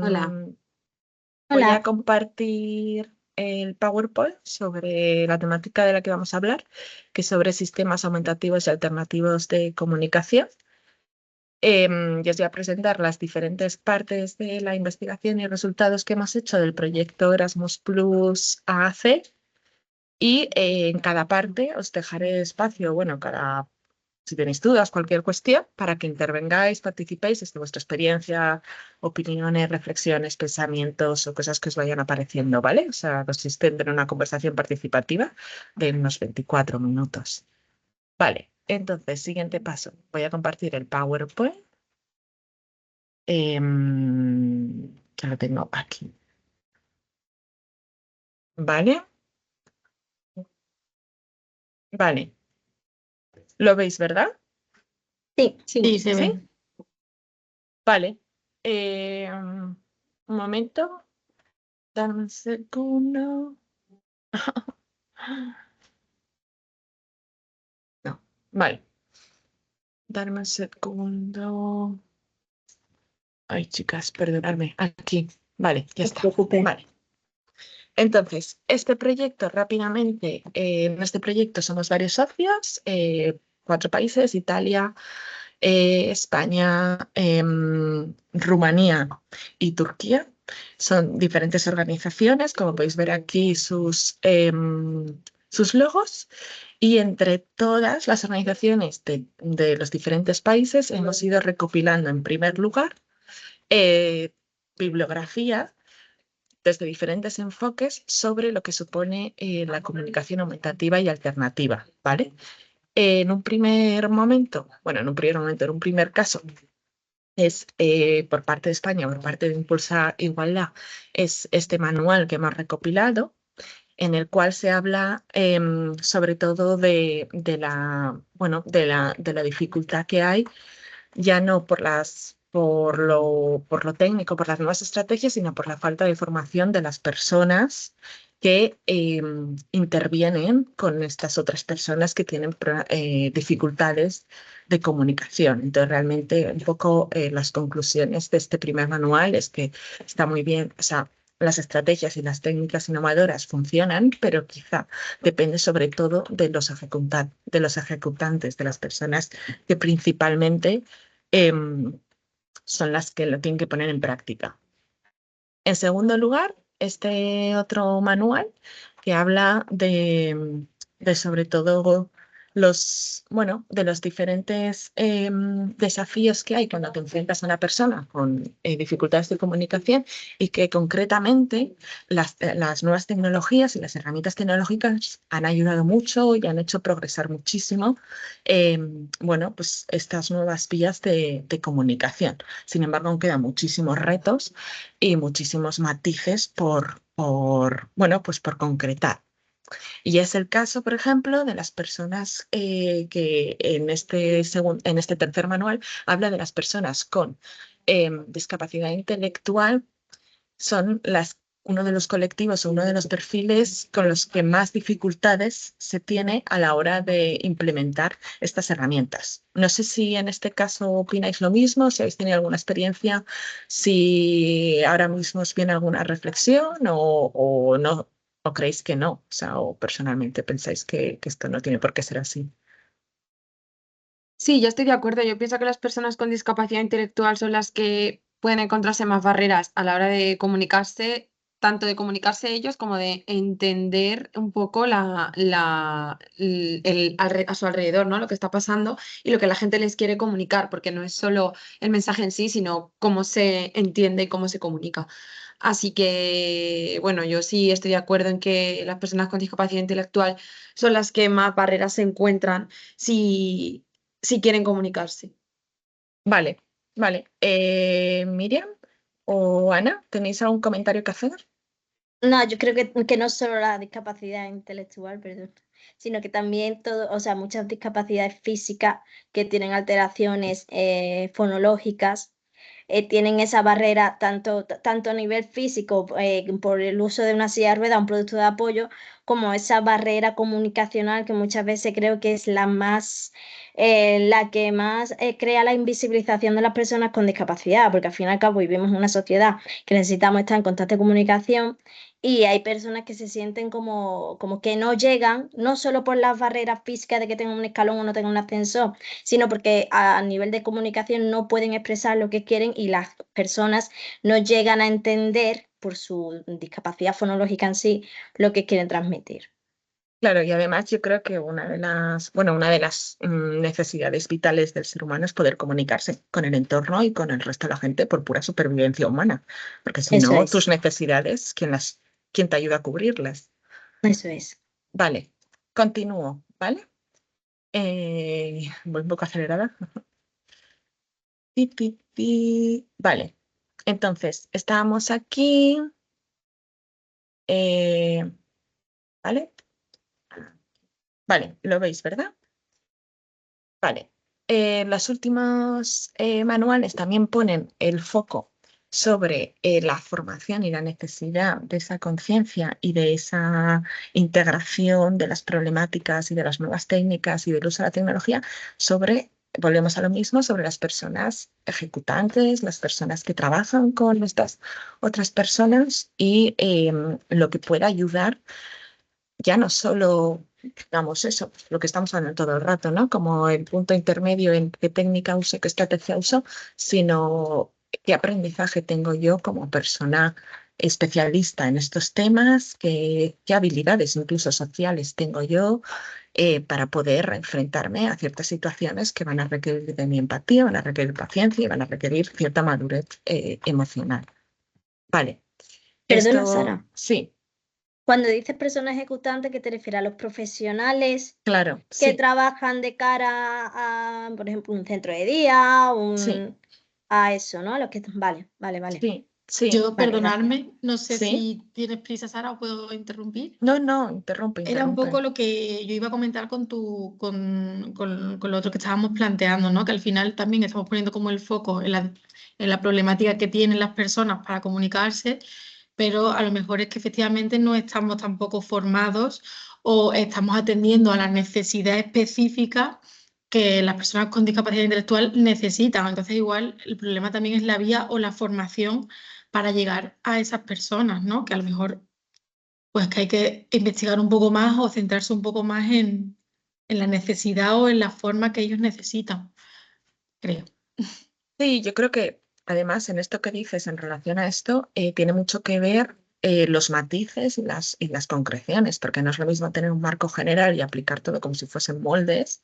Hola. Voy a Hola. compartir el PowerPoint sobre la temática de la que vamos a hablar, que es sobre sistemas aumentativos y alternativos de comunicación. Y os voy a presentar las diferentes partes de la investigación y resultados que hemos hecho del proyecto Erasmus Plus AAC. Y en cada parte os dejaré espacio, bueno, si tenéis dudas, cualquier cuestión, para que intervengáis, participéis desde vuestra experiencia, opiniones, reflexiones, pensamientos o cosas que os vayan apareciendo, ¿vale? O sea, consiste en tener una conversación participativa de unos 24 minutos. Vale, entonces, siguiente paso. Voy a compartir el PowerPoint. Que lo tengo aquí. ¿Vale? Vale. ¿Lo veis, verdad? Sí, Sí, se ¿Sí? ve. Vale. Un momento. Dame un segundo. No, vale. Darme un segundo. Ay, chicas, perdonadme. Aquí. Vale, ya no se está. preocupe. Vale. Entonces, este proyecto rápidamente, en este proyecto somos varios socios, 4 países: Italia, España, Rumanía y Turquía. Son diferentes organizaciones, como podéis ver aquí sus logos, y entre todas las organizaciones de los diferentes países hemos ido recopilando en primer lugar eh, bibliografía desde diferentes enfoques sobre lo que supone la comunicación aumentativa y alternativa, ¿vale? En un primer momento, en un primer caso, es por parte de España, por parte de Impulsa Igualdad, es este manual que hemos recopilado, en el cual se habla sobre todo de la dificultad que hay, ya no por lo técnico, por las nuevas estrategias, sino por la falta de formación de las personas que intervienen con estas otras personas que tienen dificultades de comunicación. Entonces, realmente, un poco las conclusiones de este primer manual es que está muy bien, o sea, las estrategias y las técnicas innovadoras funcionan, pero quizá depende sobre todo de los ejecutantes, de las personas que principalmente son las que lo tienen que poner en práctica. En segundo lugar, este otro manual que habla de sobre todo de los diferentes desafíos que hay cuando te enfrentas a una persona con dificultades de comunicación, y que concretamente las nuevas tecnologías y las herramientas tecnológicas han ayudado mucho y han hecho progresar muchísimo pues estas nuevas vías de comunicación. Sin embargo, aún quedan muchísimos retos y muchísimos matices por concretar. Y es el caso, por ejemplo, de las personas que en este tercer manual habla de las personas con discapacidad intelectual. Son uno de los colectivos o uno de los perfiles con los que más dificultades se tiene a la hora de implementar estas herramientas. No sé si en este caso opináis lo mismo, si habéis tenido alguna experiencia, si ahora mismo os viene alguna reflexión o no, o creéis que no, o sea, o personalmente pensáis que esto no tiene por qué ser así. Sí, yo estoy de acuerdo. Yo pienso que las personas con discapacidad intelectual son las que pueden encontrarse más barreras a la hora de comunicarse, tanto de comunicarse ellos como de entender un poco a su alrededor, ¿no? Lo que está pasando y lo que la gente les quiere comunicar, porque no es solo el mensaje en sí, sino cómo se entiende y cómo se comunica. Así que, bueno, yo sí estoy de acuerdo en que las personas con discapacidad intelectual son las que más barreras se encuentran si quieren comunicarse. Vale, vale. Miriam o Ana, ¿tenéis algún comentario que hacer? No, yo creo que no solo la discapacidad intelectual, perdón, sino que también todo, o sea, muchas discapacidades físicas que tienen alteraciones fonológicas, tienen esa barrera tanto a nivel físico, por el uso de una silla de ruedas, un producto de apoyo, como esa barrera comunicacional que muchas veces creo que es la que más crea la invisibilización de las personas con discapacidad, porque al fin y al cabo vivimos en una sociedad que necesitamos estar en constante comunicación y hay personas que se sienten como que no llegan, no solo por las barreras físicas de que tengan un escalón o no tengan un ascensor, sino porque a nivel de comunicación no pueden expresar lo que quieren y las personas no llegan a entender por su discapacidad fonológica en sí lo que quieren transmitir. Claro, y además yo creo que una de las necesidades vitales del ser humano es poder comunicarse con el entorno y con el resto de la gente por pura supervivencia humana, porque si Eso no, es, tus necesidades, ¿quién te ayuda a cubrirlas? eso es. Vale, continúo, ¿vale? Voy un poco acelerada. Ti, ti, ti. Vale, entonces, estábamos aquí, eh, ¿vale? Vale, lo veis, ¿verdad? Vale. Los últimos manuales también ponen el foco sobre la formación y la necesidad de esa conciencia y de esa integración de las problemáticas y de las nuevas técnicas y del uso de la tecnología volvemos a lo mismo, sobre las personas ejecutantes, las personas que trabajan con estas otras personas y lo que pueda ayudar ya no solo, digamos, eso, lo que estamos hablando todo el rato, ¿no? Como el punto intermedio en qué técnica uso, qué estrategia uso, sino qué aprendizaje tengo yo como persona especialista en estos temas, qué habilidades incluso sociales tengo yo para poder enfrentarme a ciertas situaciones que van a requerir de mi empatía, van a requerir paciencia y van a requerir cierta madurez emocional. Vale, Perdona, esto Sara. sí, Cuando dices persona ejecutante, ¿qué te refieres? ¿A los profesionales claro, que sí, trabajan de cara a, por ejemplo, un centro de día, sí. a eso, ¿no? A los que... Vale, vale, vale. Sí, sí, Yo, Vale, gracias. perdonarme, no sé sí. si tienes prisa, Sara, o puedo interrumpir. No, no, interrumpe, Era un interrumpe. poco lo que yo iba a comentar con lo otro que estábamos planteando, ¿no? Que al final también estamos poniendo como el foco en la problemática que tienen las personas para comunicarse, pero a lo mejor es que efectivamente no estamos tampoco formados o estamos atendiendo a la necesidad específica que las personas con discapacidad intelectual necesitan. Entonces, igual el problema también es la vía o la formación para llegar a esas personas, ¿no? Que a lo mejor pues que hay que investigar un poco más o centrarse un poco más en la necesidad o en la forma que ellos necesitan, creo. Sí, yo creo que además en esto que dices en relación a esto tiene mucho que ver los matices y las concreciones, porque no es lo mismo tener un marco general y aplicar todo como si fuesen moldes,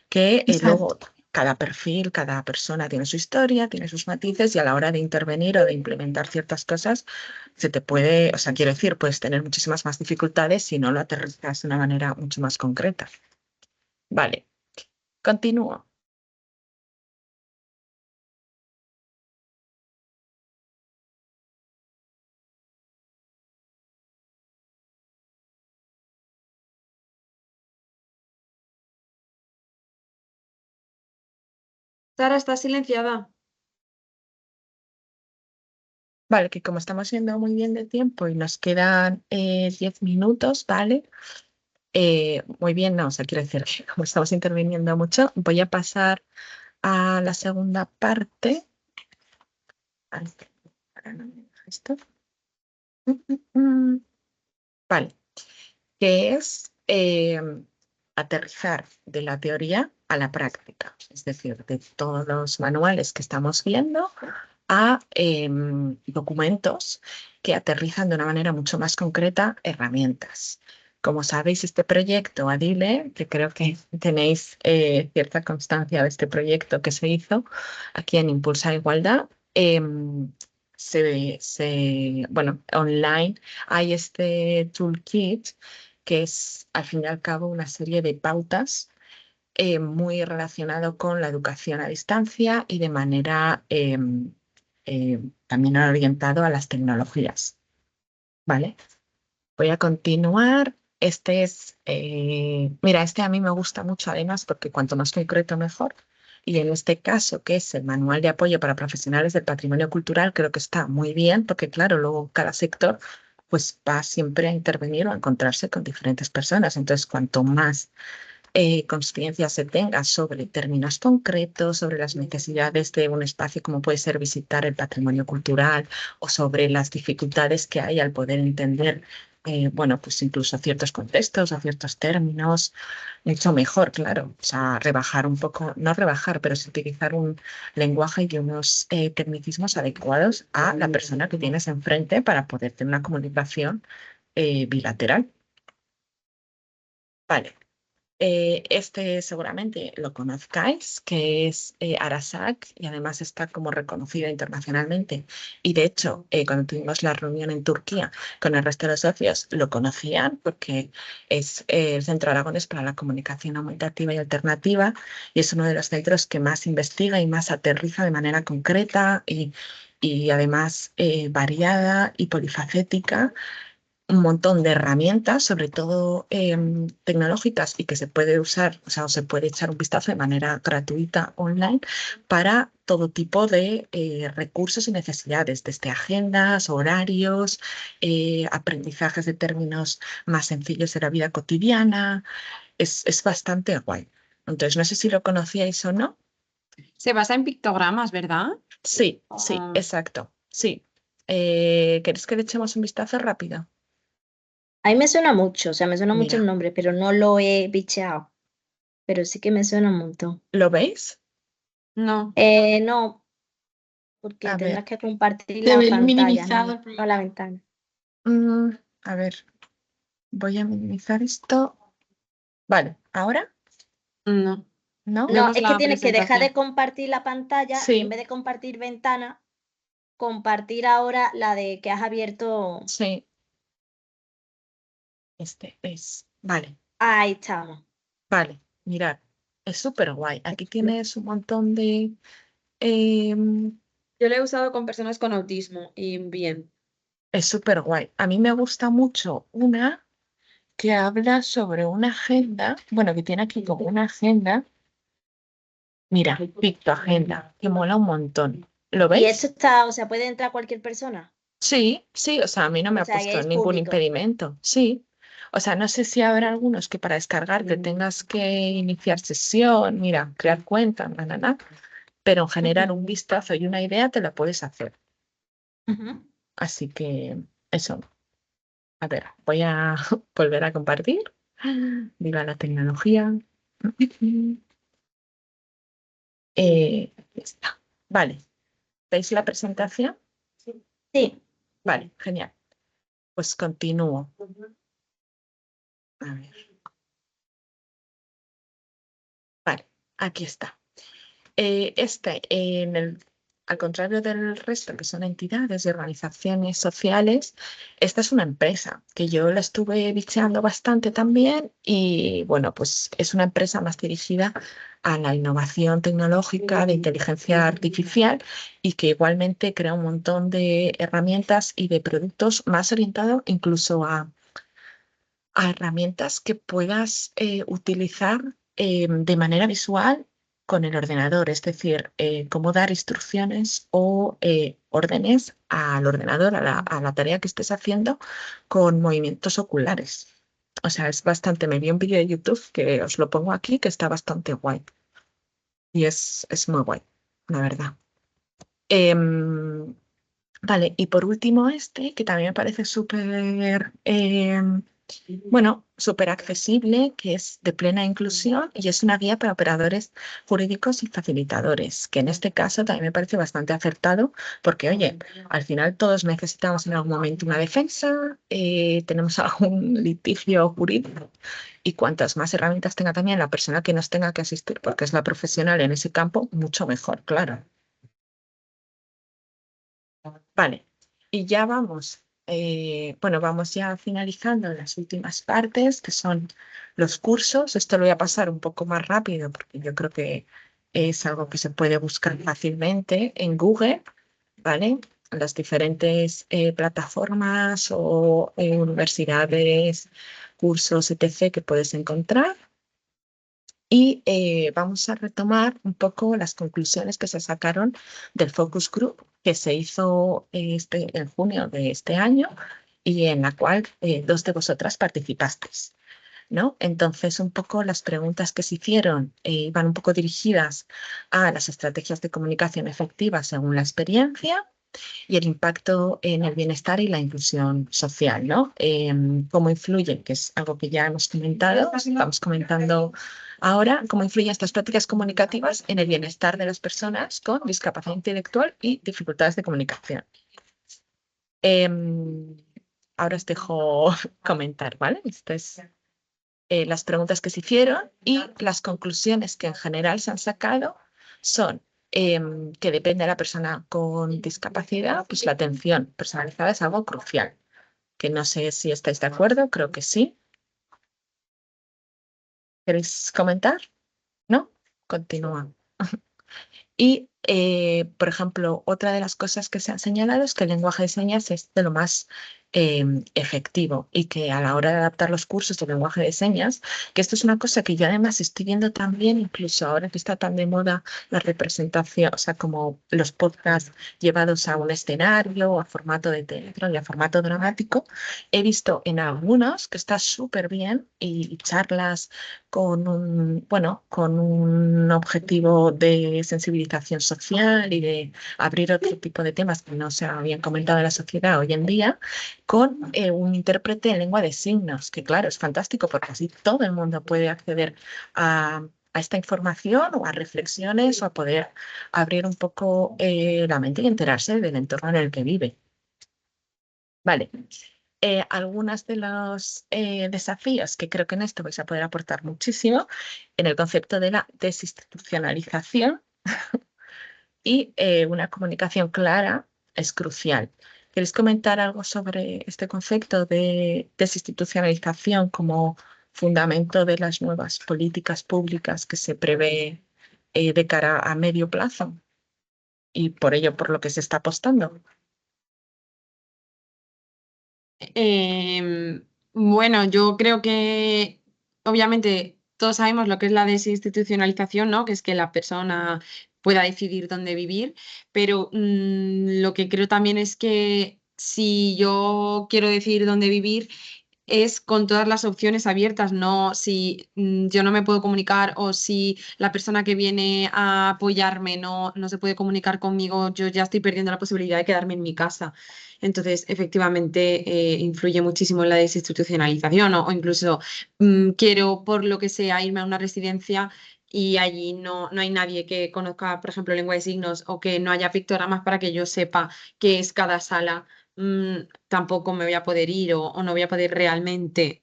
que luego Exacto. cada perfil, cada persona tiene su historia, tiene sus matices y a la hora de intervenir o de implementar ciertas cosas se te puede, o sea, quiero decir, puedes tener muchísimas más dificultades si no lo aterrizas de una manera mucho más concreta. Vale, continúo. Sara, está silenciada. Vale, que como estamos yendo muy bien de tiempo y nos quedan 10 minutos, ¿vale? Muy bien, no, o sea, quiero decir que como estamos interviniendo mucho, voy a pasar a la segunda parte. Ay, ahora no me deja esto. Mm. Vale, que es aterrizar de la teoría a la práctica, es decir, de todos los manuales que estamos viendo a documentos que aterrizan de una manera mucho más concreta herramientas. Como sabéis, este proyecto Adile, que creo que tenéis cierta constancia de este proyecto que se hizo aquí en Impulsa Igualdad, bueno, online hay este toolkit que es al fin y al cabo una serie de pautas muy relacionado con la educación a distancia y de manera también orientado a las tecnologías. ¿Vale? Voy a continuar. Mira, este a mí me gusta mucho además porque cuanto más concreto mejor. Y en este caso, que es el Manual de Apoyo para Profesionales del Patrimonio Cultural, creo que está muy bien porque, claro, luego cada sector pues va siempre a intervenir o a encontrarse con diferentes personas. Entonces, cuanto más consciencia se tenga sobre términos concretos, sobre las necesidades de un espacio como puede ser visitar el patrimonio cultural o sobre las dificultades que hay al poder entender, bueno, pues incluso ciertos contextos o ciertos términos, mucho mejor, claro. O sea, rebajar un poco, no rebajar, pero sí utilizar un lenguaje y unos tecnicismos adecuados a la persona que tienes enfrente para poder tener una comunicación bilateral. Vale. Este seguramente lo conozcáis, que es Arasak, y además está como reconocido internacionalmente. Y de hecho, cuando tuvimos la reunión en Turquía con el resto de los socios, lo conocían porque es el Centro Aragones para la Comunicación Aumentativa y Alternativa, y es uno de los centros que más investiga y más aterriza de manera concreta y además variada y polifacética un montón de herramientas, sobre todo tecnológicas, y que se puede usar, o sea, o se puede echar un vistazo de manera gratuita online para todo tipo de recursos y necesidades, desde agendas, horarios, aprendizajes de términos más sencillos de la vida cotidiana. Es bastante guay. Entonces, no sé si lo conocíais o no. Se basa en pictogramas, ¿verdad? Sí, sí, Ah. exacto. Sí. ¿Queréis que le echemos un vistazo rápido? A mí me suena mucho, o sea, me suena mucho el Mira, nombre, pero no lo he bicheado. Pero sí que me suena un montón. ¿lo veis? No. No, porque A ver. tendrás que compartir Se la ve pantalla, minimizado no, el no la programa. ventana. A ver, voy a minimizar esto. Vale, ¿ahora? No. ¿No? No, Vemos es que la tienes que dejar de presentación. compartir la pantalla y en Sí, vez de compartir ventana, compartir ahora la de que has abierto. sí, este es. Vale, Ahí estamos. vale, mirad, es súper guay. Aquí tienes un montón de... em, Yo lo he usado con personas con autismo y bien. es súper guay. A mí me gusta mucho una que habla sobre una agenda, bueno, que tiene aquí como una agenda. Mira, Pictoagenda, que mola un montón. ¿Lo Y esto veis? está, o sea, puede entrar cualquier persona. Sí, sí, o sea, a mí no me O ha sea, que puesto es ningún público. impedimento, sí. O sea, no sé si habrá algunos que para descargarte tengas que iniciar sesión, mira, crear cuenta, pero en general un vistazo y una idea te la puedes hacer. Ujú. Así que eso, a ver, voy a volver a compartir. Viva la tecnología. Ya está. Vale, ¿veis la presentación? Sí. Vale, genial. Pues continúo. A ver, vale, aquí está. Al contrario del resto, que son entidades y organizaciones sociales, esta es una empresa que yo la estuve bicheando bastante también y bueno, pues es una empresa más dirigida a la innovación tecnológica de inteligencia artificial y que igualmente crea un montón de herramientas y de productos más orientados incluso a herramientas que puedas utilizar de manera visual con el ordenador, es decir, cómo dar instrucciones o órdenes al ordenador, a la tarea que estés haciendo con movimientos oculares. O sea, es bastante, me vi un vídeo de YouTube que os lo pongo aquí, que está bastante guay. Y es muy guay, la verdad. Em, vale, y por último este, que también me parece súper bueno, súper accesible, que es de plena inclusión y es una guía para operadores jurídicos y facilitadores, que en este caso también me parece bastante acertado porque, oye, al final todos necesitamos en algún momento una defensa, tenemos algún litigio jurídico y cuantas más herramientas tenga también la persona que nos tenga que asistir, porque es la profesional en ese campo, mucho mejor, claro. Vale, y ya vamos. Bueno, vamos ya finalizando las últimas partes, que son los cursos. Esto lo voy a pasar un poco más rápido porque yo creo que es algo que se puede buscar fácilmente en Google, ¿vale? Las diferentes plataformas o universidades, cursos, etc. que puedes encontrar. Y vamos a retomar un poco las conclusiones que se sacaron del Focus Group que se hizo en junio de este año y en la cual 2 de vosotras participasteis, ¿no? Entonces, un poco las preguntas que se hicieron van un poco dirigidas a las estrategias de comunicación efectivas según la experiencia y el impacto en el bienestar y la inclusión social, ¿no? Cómo influye, que es algo que ya hemos comentado, estamos comentando ahora, cómo influyen estas prácticas comunicativas en el bienestar de las personas con discapacidad intelectual y dificultades de comunicación. Ahora os dejo comentar, ¿vale? Estas las preguntas que se hicieron y las conclusiones que en general se han sacado son que depende de la persona con discapacidad, pues la atención personalizada es algo crucial, que no sé si estáis de acuerdo, creo que sí. ¿Queréis comentar? ¿No? Continúa. Y, por ejemplo, otra de las cosas que se han señalado es que el lenguaje de señas es de lo más efectivo y que a la hora de adaptar los cursos de lenguaje de señas, que esto es una cosa que yo además estoy viendo también, incluso ahora que está tan de moda la representación, o sea, como los podcasts llevados a un escenario, a formato de teatro y a formato dramático, he visto en algunos que está súper bien y charlas con con un objetivo de sensibilización social y de abrir otro tipo de temas que no se habían comentado en la sociedad hoy en día, con un intérprete en lengua de signos, que claro, es fantástico porque así todo el mundo puede acceder a esta información o a reflexiones o a poder abrir un poco la mente y enterarse del entorno en el que vive. Vale. Algunos de los desafíos que creo que en esto vais a poder aportar muchísimo en el concepto de la desinstitucionalización y una comunicación clara es crucial. ¿Queréis comentar algo sobre este concepto de desinstitucionalización como fundamento de las nuevas políticas públicas que se prevé de cara a medio plazo y por ello por lo que se está apostando? Bueno, yo creo que obviamente todos sabemos lo que es la desinstitucionalización, ¿no? Que es que la persona pueda decidir dónde vivir, pero lo que creo también es que si yo quiero decidir dónde vivir, es con todas las opciones abiertas, no si yo no me puedo comunicar o si la persona que viene a apoyarme no se puede comunicar conmigo, yo ya estoy perdiendo la posibilidad de quedarme en mi casa. Entonces, efectivamente, influye muchísimo en la desinstitucionalización o incluso quiero, por lo que sea, irme a una residencia y allí no hay nadie que conozca, por ejemplo, lengua de signos o que no haya pictogramas para que yo sepa qué es cada sala. Tampoco me voy a poder ir o no voy a poder realmente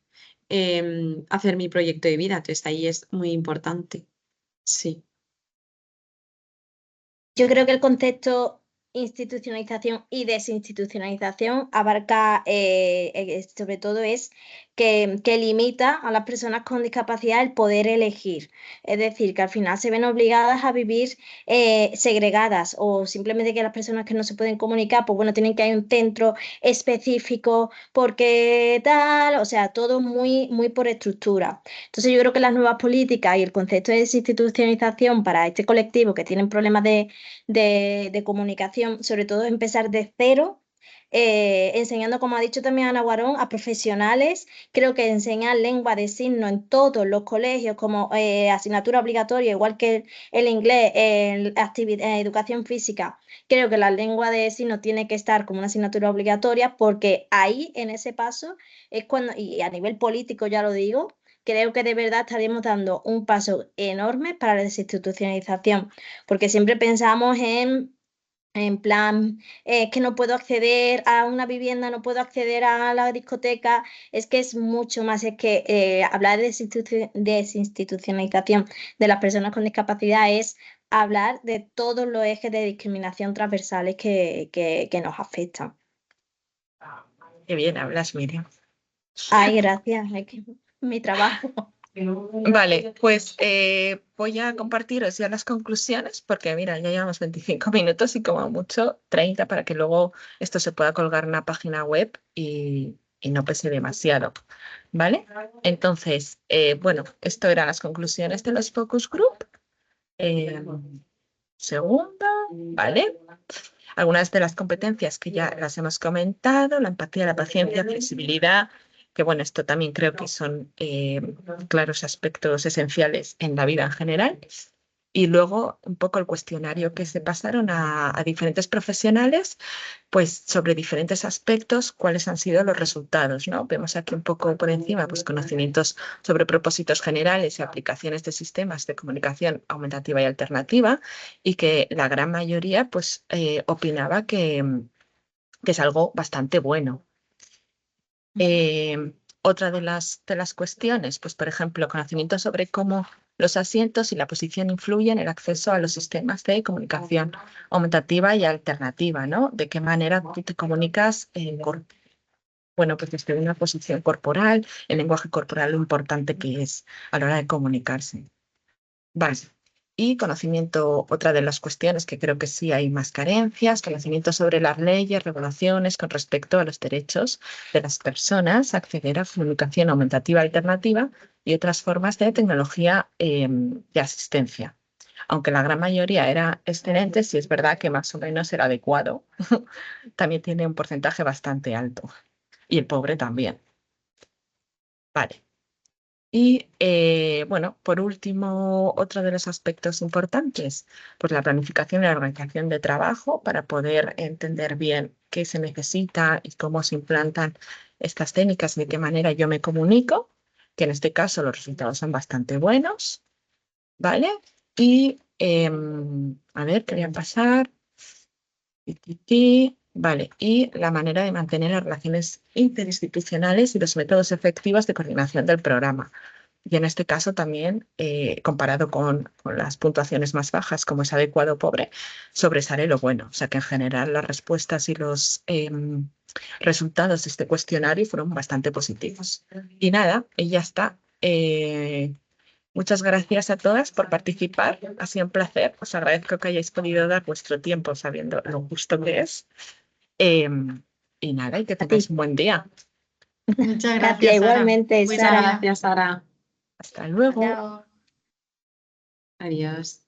hacer mi proyecto de vida. Entonces ahí es muy importante. Sí. Yo creo que el concepto institucionalización y desinstitucionalización abarca, sobre todo es que limita a las personas con discapacidad el poder elegir. Es decir, que al final se ven obligadas a vivir segregadas o simplemente que las personas que no se pueden comunicar, pues bueno, tienen que ir a un centro específico porque tal, o sea, todo muy, muy por estructura. Entonces yo creo que las nuevas políticas y el concepto de desinstitucionalización para este colectivo que tienen problemas de comunicación, sobre todo empezar de cero, enseñando, como ha dicho también Ana Guarón, a profesionales. Creo que enseñar lengua de signos en todos los colegios como asignatura obligatoria, igual que el inglés, educación física. Creo que la lengua de signos tiene que estar como una asignatura obligatoria porque ahí, en ese paso, es cuando, y a nivel político ya lo digo, creo que de verdad estaríamos dando un paso enorme para la desinstitucionalización, porque siempre pensamos en plan, que no puedo acceder a una vivienda, no puedo acceder a la discoteca, es que es mucho más, es que hablar de desinstitucionalización de las personas con discapacidad es hablar de todos los ejes de discriminación transversales que nos afectan. Qué bien hablas, Miriam. Ay, gracias, es que mi trabajo. Vale, pues voy a compartiros ya las conclusiones porque mira, ya llevamos 25 minutos y como mucho 30 para que luego esto se pueda colgar en una página web y no pese demasiado, ¿vale? Entonces, bueno, esto eran las conclusiones de los focus group. Segunda, ¿vale? Algunas de las competencias que ya las hemos comentado, la empatía, la paciencia, flexibilidad, que bueno, esto también creo que son claros aspectos esenciales en la vida en general. Y luego un poco el cuestionario que se pasaron a diferentes profesionales, pues sobre diferentes aspectos, cuáles han sido los resultados, ¿no? Vemos aquí un poco por encima, pues conocimientos sobre propósitos generales y aplicaciones de sistemas de comunicación aumentativa y alternativa, y que la gran mayoría, pues, opinaba que es algo bastante bueno. Otra de las cuestiones, pues por ejemplo, conocimiento sobre cómo los asientos y la posición influyen en el acceso a los sistemas de comunicación aumentativa y alternativa, ¿no? De qué manera tú te comunicas, bueno, pues desde una posición corporal, el lenguaje corporal, lo importante que es a la hora de comunicarse. Vale. Y conocimiento, otra de las cuestiones que creo que sí hay más carencias, conocimiento sobre las leyes, regulaciones con respecto a los derechos de las personas, acceder a comunicación aumentativa alternativa y otras formas de tecnología de asistencia. Aunque la gran mayoría era excelente, sí es verdad que más o menos era adecuado. También tiene un porcentaje bastante alto. Y el pobre también. Vale. Y bueno, por último, otro de los aspectos importantes, pues la planificación y la organización de trabajo para poder entender bien qué se necesita y cómo se implantan estas técnicas, de qué manera yo me comunico, que en este caso los resultados son bastante buenos, ¿vale? Y a ver, quería pasar. Vale, y la manera de mantener las relaciones interinstitucionales y los métodos efectivos de coordinación del programa. Y en este caso también, comparado con las puntuaciones más bajas, como es adecuado o pobre, sobresale lo bueno. O sea que en general las respuestas y los resultados de este cuestionario fueron bastante positivos. Y nada, y ya está. Muchas gracias a todas por participar. Ha sido un placer. Os agradezco que hayáis podido dar vuestro tiempo sabiendo lo justo que es. Y nada, y que tengáis un buen día. Muchas Katia, gracias, Sara. igualmente, Muchas Sara. gracias, Sara. Hasta luego. Chao. Adiós.